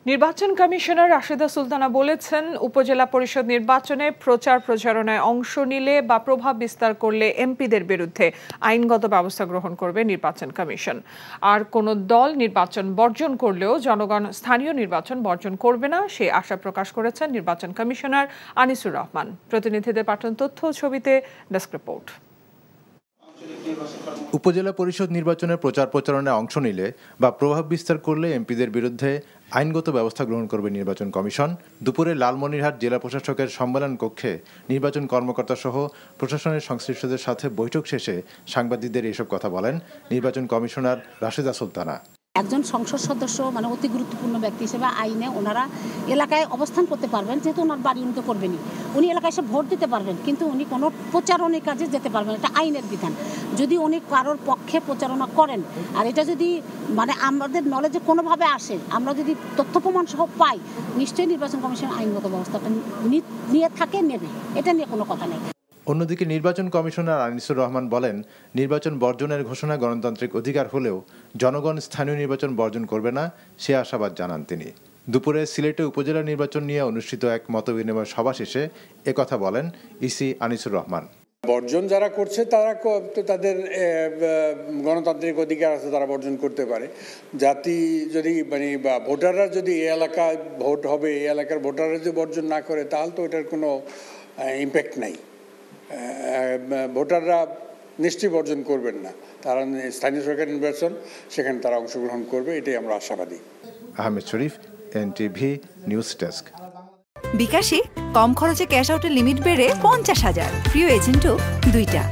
নির্বাচন কমিশনার রাশেদা সুলতানা বলেছেন, উপজেলা পরিষদ নির্বাচনে প্রচার প্রচারণায় অংশ নিলে বা প্রভাব বিস্তার করলে এমপিদের বিরুদ্ধে আইনগত ব্যবস্থা গ্রহণ করবে নির্বাচন কমিশন। আর কোনো দল নির্বাচন বর্জন করলেও জনগণ স্থানীয় নির্বাচন বর্জন করবে না, সে আশা প্রকাশ করেছেন নির্বাচন কমিশনার আনিসুর রহমান। প্রতিনিধিদের পাঠানো তথ্য ছবিতে ডেস্ক রিপোর্ট। উপজেলা পরিষদ নির্বাচনের প্রচার প্রচারণায় অংশ নিলে বা প্রভাব বিস্তার করলে এমপিদের বিরুদ্ধে আইনগত ব্যবস্থা গ্রহণ করবে নির্বাচন কমিশন। দুপুরে লালমনিরহাট জেলা প্রশাসকের সম্মেলন কক্ষে নির্বাচন কর্মকর্তা সহ প্রশাসনের সংশ্লিষ্টদের সাথে বৈঠক শেষে সাংবাদিকদের এসব কথা বলেন নির্বাচন কমিশনার রাশেদা সুলতানা। একজন সংসদ সদস্য অতি গুরুত্বপূর্ণ ব্যক্তি হিসেবে আইনে ওনারা এলাকায় অবস্থান করতে পারবেন, যেহেতু ওনার বাড়ি উনি তো করবেনই, উনি এলাকায় এসে ভোট দিতে পারবেন, কিন্তু উনি কোনো প্রচারণের কাজে যেতে পারবেন, এটা আইনের বিধান। যদি উনি কারোর পক্ষে প্রচারণা করেন আর এটা যদি আমাদের নলেজে কোনোভাবে আসে, আমরা যদি তথ্য প্রমাণ সহ পাই, নিশ্চয়ই নির্বাচন কমিশন আইনগত ব্যবস্থাটা নিয়ে থাকে, নেবে, এটা নিয়ে কোনো কথা নেই। অন্যদিকে নির্বাচন কমিশনার আনিসুর রহমান বলেন, নির্বাচন বর্জনের ঘোষণা গণতান্ত্রিক অধিকার হলেও জনগণ স্থানীয় নির্বাচন বর্জন করবে না, সে আশাবাদ জানান তিনি। দুপুরে সিলেটে উপজেলা নির্বাচন নিয়ে অনুষ্ঠিত এক মতবিনিময় সভা শেষে একথা বলেন ইসি আনিসুর রহমান। বর্জন যারা করছে তারা তো তাদের গণতান্ত্রিক অধিকার আছে, তারা বর্জন করতে পারে। জাতি যদি বা ভোটাররা যদি এই এলাকায় ভোট হবে, এই এলাকার ভোটাররা যদি বর্জন না করে, তাহলে তো এটার কোনো ইম্প্যাক্ট নাই। ভোটাররা নিশ্চয়ই বর্জন করবেন না, তারা স্থানীয় সরকার নির্বাচন, সেখানে তারা অংশগ্রহণ করবে, এটাই আমরা আশাবাদী। আহমেদ শরীফ, এনটিভি নিউজ ডেস্ক। বিকাশে কম খরচে ক্যাশ আউটের লিমিট বেড়ে 50,000, প্রিয় এজেন্টও 2টা।